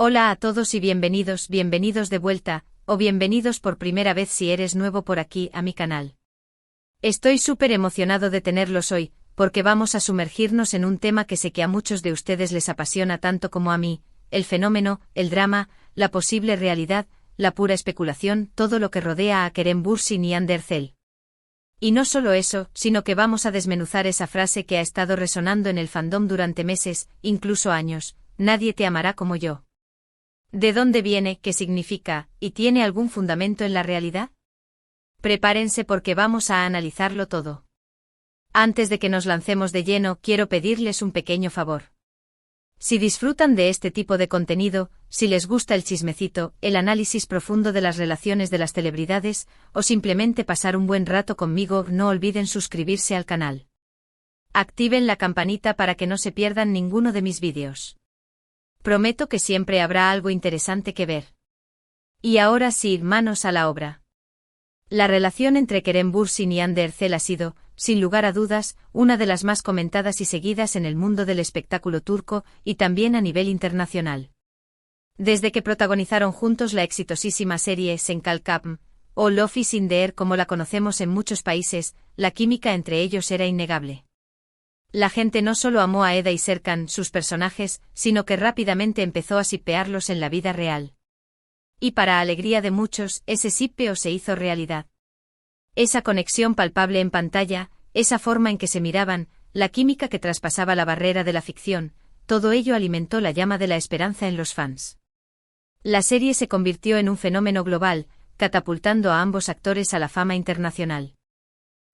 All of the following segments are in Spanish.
Hola a todos y bienvenidos de vuelta, o bienvenidos por primera vez si eres nuevo por aquí a mi canal. Estoy súper emocionado de tenerlos hoy, porque vamos a sumergirnos en un tema que sé que a muchos de ustedes les apasiona tanto como a mí, el fenómeno, el drama, la posible realidad, la pura especulación, todo lo que rodea a Kerem Bürsin y Hande Erçel. Y no solo eso, sino que vamos a desmenuzar esa frase que ha estado resonando en el fandom durante meses, incluso años: nadie te amará como yo. ¿De dónde viene, qué significa, y tiene algún fundamento en la realidad? Prepárense porque vamos a analizarlo todo. Antes de que nos lancemos de lleno, quiero pedirles un pequeño favor. Si disfrutan de este tipo de contenido, si les gusta el chismecito, el análisis profundo de las relaciones de las celebridades, o simplemente pasar un buen rato conmigo, no olviden suscribirse al canal. Activen la campanita para que no se pierdan ninguno de mis vídeos. Prometo que siempre habrá algo interesante que ver. Y ahora sí, manos a la obra. La relación entre Kerem Bürsin y Hande Erçel ha sido, sin lugar a dudas, una de las más comentadas y seguidas en el mundo del espectáculo turco y también a nivel internacional. Desde que protagonizaron juntos la exitosísima serie Sen Kalkam, o Love is in the Air como la conocemos en muchos países, la química entre ellos era innegable. La gente no solo amó a Eda y Serkan, sus personajes, sino que rápidamente empezó a shippearlos en la vida real. Y para alegría de muchos, ese shippeo se hizo realidad. Esa conexión palpable en pantalla, esa forma en que se miraban, la química que traspasaba la barrera de la ficción, todo ello alimentó la llama de la esperanza en los fans. La serie se convirtió en un fenómeno global, catapultando a ambos actores a la fama internacional.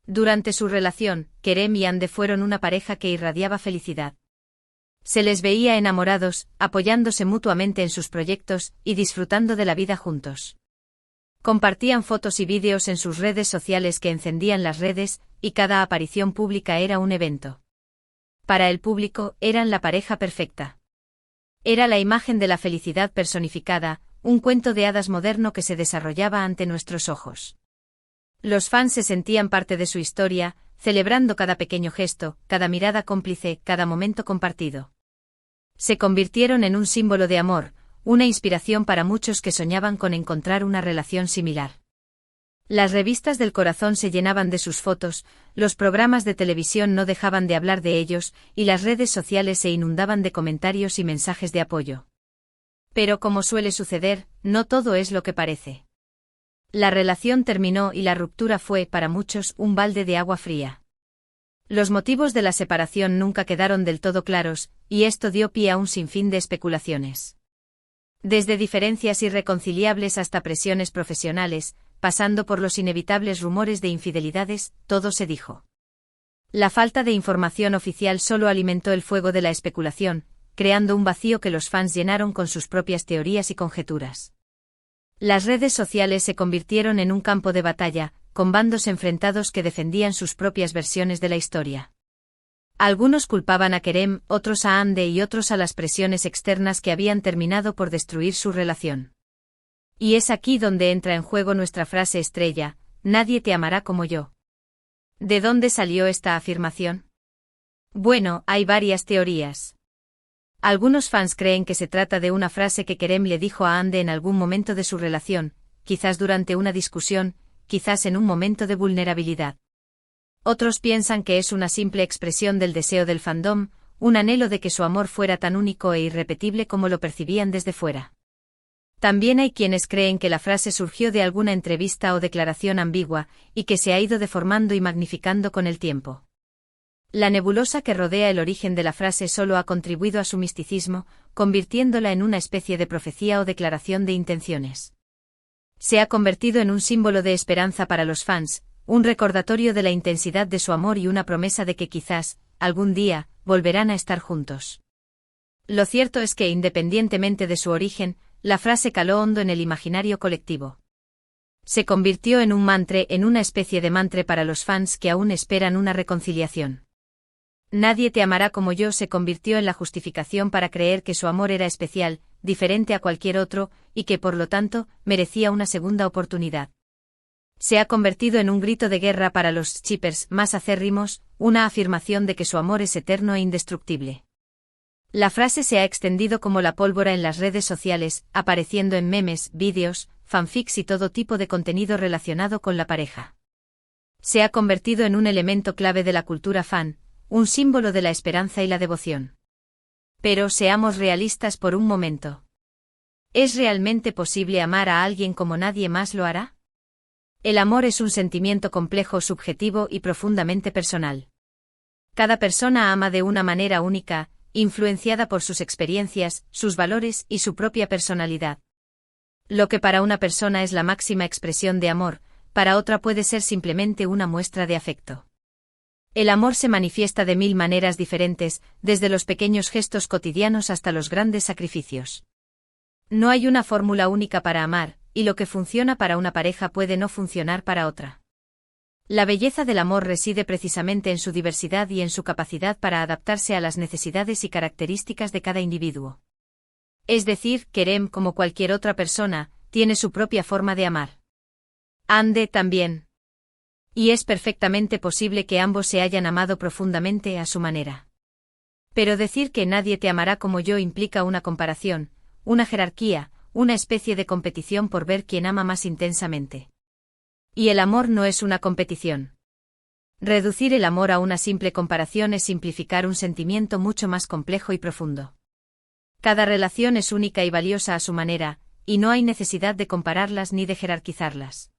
Durante su relación, Kerem y Hande fueron una pareja que irradiaba felicidad. Se les veía enamorados, apoyándose mutuamente en sus proyectos y disfrutando de la vida juntos. Compartían fotos y vídeos en sus redes sociales que encendían las redes, y cada aparición pública era un evento. Para el público, eran la pareja perfecta. Era la imagen de la felicidad personificada, un cuento de hadas moderno que se desarrollaba ante nuestros ojos. Los fans se sentían parte de su historia, celebrando cada pequeño gesto, cada mirada cómplice, cada momento compartido. Se convirtieron en un símbolo de amor, una inspiración para muchos que soñaban con encontrar una relación similar. Las revistas del corazón se llenaban de sus fotos, los programas de televisión no dejaban de hablar de ellos, y las redes sociales se inundaban de comentarios y mensajes de apoyo. Pero como suele suceder, no todo es lo que parece. La relación terminó y la ruptura fue, para muchos, un balde de agua fría. Los motivos de la separación nunca quedaron del todo claros, y esto dio pie a un sinfín de especulaciones. Desde diferencias irreconciliables hasta presiones profesionales, pasando por los inevitables rumores de infidelidades, todo se dijo. La falta de información oficial solo alimentó el fuego de la especulación, creando un vacío que los fans llenaron con sus propias teorías y conjeturas. Las redes sociales se convirtieron en un campo de batalla, con bandos enfrentados que defendían sus propias versiones de la historia. Algunos culpaban a Kerem, otros a Hande y otros a las presiones externas que habían terminado por destruir su relación. Y es aquí donde entra en juego nuestra frase estrella: nadie te amará como yo. ¿De dónde salió esta afirmación? Bueno, hay varias teorías. Algunos fans creen que se trata de una frase que Kerem le dijo a Hande en algún momento de su relación, quizás durante una discusión, quizás en un momento de vulnerabilidad. Otros piensan que es una simple expresión del deseo del fandom, un anhelo de que su amor fuera tan único e irrepetible como lo percibían desde fuera. También hay quienes creen que la frase surgió de alguna entrevista o declaración ambigua, y que se ha ido deformando y magnificando con el tiempo. La nebulosa que rodea el origen de la frase solo ha contribuido a su misticismo, convirtiéndola en una especie de profecía o declaración de intenciones. Se ha convertido en un símbolo de esperanza para los fans, un recordatorio de la intensidad de su amor y una promesa de que quizás, algún día, volverán a estar juntos. Lo cierto es que independientemente de su origen, la frase caló hondo en el imaginario colectivo. Se convirtió en un mantra, en una especie de mantra para los fans que aún esperan una reconciliación. Nadie te amará como yo se convirtió en la justificación para creer que su amor era especial, diferente a cualquier otro, y que por lo tanto, merecía una segunda oportunidad. Se ha convertido en un grito de guerra para los shippers más acérrimos, una afirmación de que su amor es eterno e indestructible. La frase se ha extendido como la pólvora en las redes sociales, apareciendo en memes, vídeos, fanfics y todo tipo de contenido relacionado con la pareja. Se ha convertido en un elemento clave de la cultura fan, un símbolo de la esperanza y la devoción. Pero seamos realistas por un momento. ¿Es realmente posible amar a alguien como nadie más lo hará? El amor es un sentimiento complejo, subjetivo y profundamente personal. Cada persona ama de una manera única, influenciada por sus experiencias, sus valores y su propia personalidad. Lo que para una persona es la máxima expresión de amor, para otra puede ser simplemente una muestra de afecto. El amor se manifiesta de mil maneras diferentes, desde los pequeños gestos cotidianos hasta los grandes sacrificios. No hay una fórmula única para amar, y lo que funciona para una pareja puede no funcionar para otra. La belleza del amor reside precisamente en su diversidad y en su capacidad para adaptarse a las necesidades y características de cada individuo. Es decir, Kerem, como cualquier otra persona, tiene su propia forma de amar. Hande también. Y es perfectamente posible que ambos se hayan amado profundamente a su manera. Pero decir que nadie te amará como yo implica una comparación, una jerarquía, una especie de competición por ver quién ama más intensamente. Y el amor no es una competición. Reducir el amor a una simple comparación es simplificar un sentimiento mucho más complejo y profundo. Cada relación es única y valiosa a su manera, y no hay necesidad de compararlas ni de jerarquizarlas.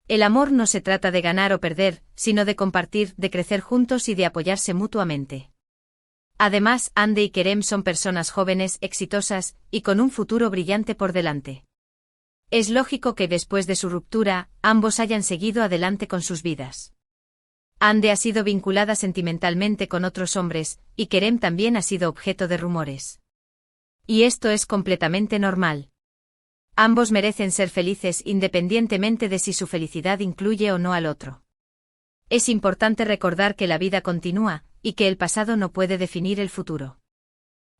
El amor no se trata de ganar o perder, sino de compartir, de crecer juntos y de apoyarse mutuamente. Además, Hande y Kerem son personas jóvenes, exitosas, y con un futuro brillante por delante. Es lógico que después de su ruptura, ambos hayan seguido adelante con sus vidas. Hande ha sido vinculada sentimentalmente con otros hombres, y Kerem también ha sido objeto de rumores. Y esto es completamente normal. Ambos merecen ser felices independientemente de si su felicidad incluye o no al otro. Es importante recordar que la vida continúa, y que el pasado no puede definir el futuro.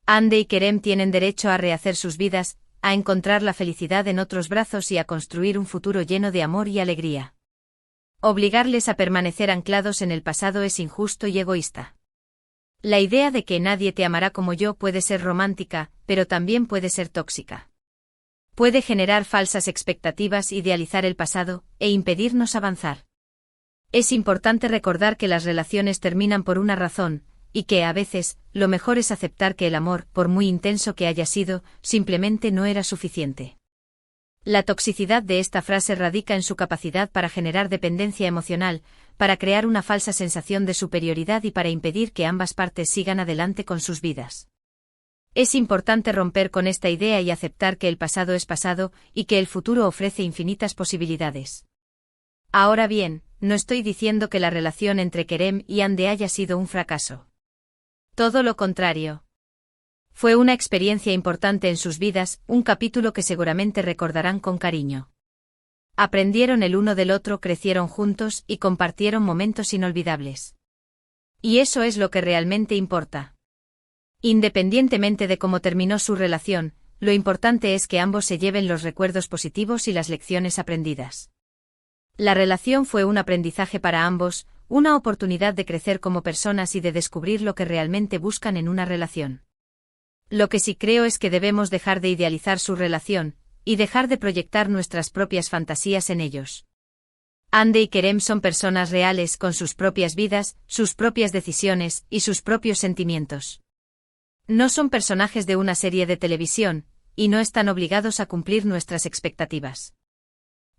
Hande y Kerem tienen derecho a rehacer sus vidas, a encontrar la felicidad en otros brazos y a construir un futuro lleno de amor y alegría. Obligarles a permanecer anclados en el pasado es injusto y egoísta. La idea de que nadie te amará como yo puede ser romántica, pero también puede ser tóxica. Puede generar falsas expectativas, idealizar el pasado, e impedirnos avanzar. Es importante recordar que las relaciones terminan por una razón, y que, a veces, lo mejor es aceptar que el amor, por muy intenso que haya sido, simplemente no era suficiente. La toxicidad de esta frase radica en su capacidad para generar dependencia emocional, para crear una falsa sensación de superioridad y para impedir que ambas partes sigan adelante con sus vidas. Es importante romper con esta idea y aceptar que el pasado es pasado, y que el futuro ofrece infinitas posibilidades. Ahora bien, no estoy diciendo que la relación entre Kerem y Hande haya sido un fracaso. Todo lo contrario. Fue una experiencia importante en sus vidas, un capítulo que seguramente recordarán con cariño. Aprendieron el uno del otro, crecieron juntos y compartieron momentos inolvidables. Y eso es lo que realmente importa. Independientemente de cómo terminó su relación, lo importante es que ambos se lleven los recuerdos positivos y las lecciones aprendidas. La relación fue un aprendizaje para ambos, una oportunidad de crecer como personas y de descubrir lo que realmente buscan en una relación. Lo que sí creo es que debemos dejar de idealizar su relación, y dejar de proyectar nuestras propias fantasías en ellos. Hande y Kerem son personas reales con sus propias vidas, sus propias decisiones y sus propios sentimientos. No son personajes de una serie de televisión, y no están obligados a cumplir nuestras expectativas.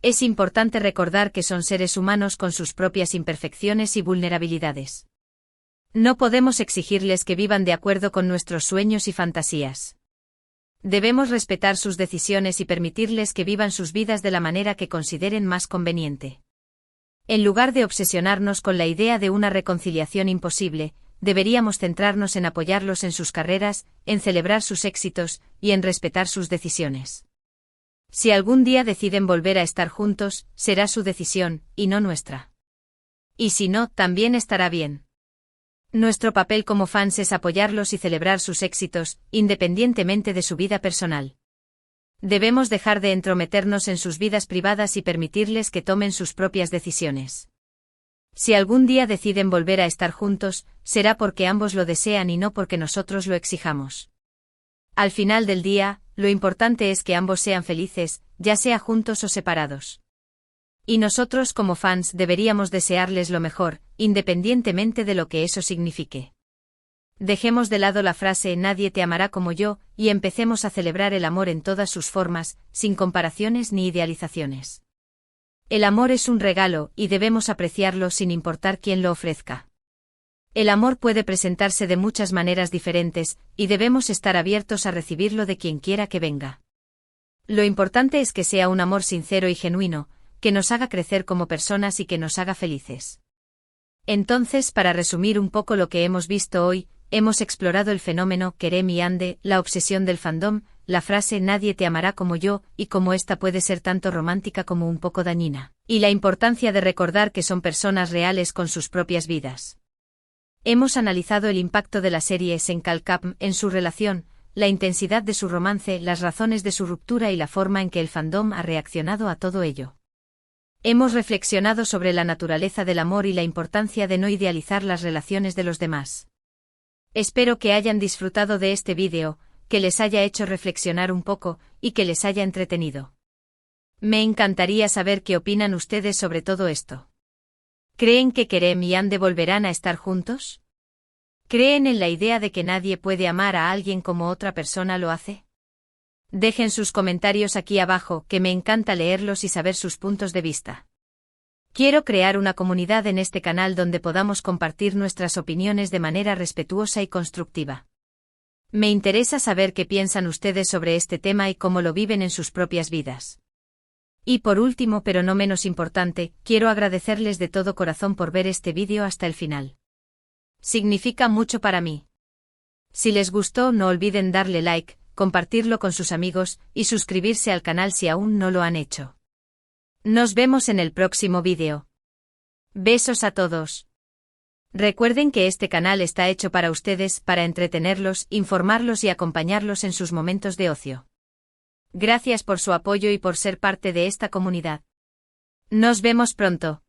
Es importante recordar que son seres humanos con sus propias imperfecciones y vulnerabilidades. No podemos exigirles que vivan de acuerdo con nuestros sueños y fantasías. Debemos respetar sus decisiones y permitirles que vivan sus vidas de la manera que consideren más conveniente. En lugar de obsesionarnos con la idea de una reconciliación imposible, deberíamos centrarnos en apoyarlos en sus carreras, en celebrar sus éxitos, y en respetar sus decisiones. Si algún día deciden volver a estar juntos, será su decisión, y no nuestra. Y si no, también estará bien. Nuestro papel como fans es apoyarlos y celebrar sus éxitos, independientemente de su vida personal. Debemos dejar de entrometernos en sus vidas privadas y permitirles que tomen sus propias decisiones. Si algún día deciden volver a estar juntos, será porque ambos lo desean y no porque nosotros lo exijamos. Al final del día, lo importante es que ambos sean felices, ya sea juntos o separados. Y nosotros como fans deberíamos desearles lo mejor, independientemente de lo que eso signifique. Dejemos de lado la frase "nadie te amará como yo" y empecemos a celebrar el amor en todas sus formas, sin comparaciones ni idealizaciones. El amor es un regalo y debemos apreciarlo sin importar quién lo ofrezca. El amor puede presentarse de muchas maneras diferentes, y debemos estar abiertos a recibirlo de quien quiera que venga. Lo importante es que sea un amor sincero y genuino, que nos haga crecer como personas y que nos haga felices. Entonces, para resumir un poco lo que hemos visto hoy, hemos explorado el fenómeno querem y ande, la obsesión del fandom, la frase "nadie te amará como yo" y cómo esta puede ser tanto romántica como un poco dañina, y la importancia de recordar que son personas reales con sus propias vidas. Hemos analizado el impacto de la serie Senkalkam en su relación, la intensidad de su romance, las razones de su ruptura y la forma en que el fandom ha reaccionado a todo ello. Hemos reflexionado sobre la naturaleza del amor y la importancia de no idealizar las relaciones de los demás. Espero que hayan disfrutado de este vídeo, que les haya hecho reflexionar un poco, y que les haya entretenido. Me encantaría saber qué opinan ustedes sobre todo esto. ¿Creen que querem y ande volverán a estar juntos? ¿Creen en la idea de que nadie puede amar a alguien como otra persona lo hace? Dejen sus comentarios aquí abajo, que me encanta leerlos y saber sus puntos de vista. Quiero crear una comunidad en este canal donde podamos compartir nuestras opiniones de manera respetuosa y constructiva. Me interesa saber qué piensan ustedes sobre este tema y cómo lo viven en sus propias vidas. Y por último, pero no menos importante, quiero agradecerles de todo corazón por ver este vídeo hasta el final. Significa mucho para mí. Si les gustó, no olviden darle like, compartirlo con sus amigos, y suscribirse al canal si aún no lo han hecho. Nos vemos en el próximo vídeo. Besos a todos. Recuerden que este canal está hecho para ustedes, para entretenerlos, informarlos y acompañarlos en sus momentos de ocio. Gracias por su apoyo y por ser parte de esta comunidad. Nos vemos pronto.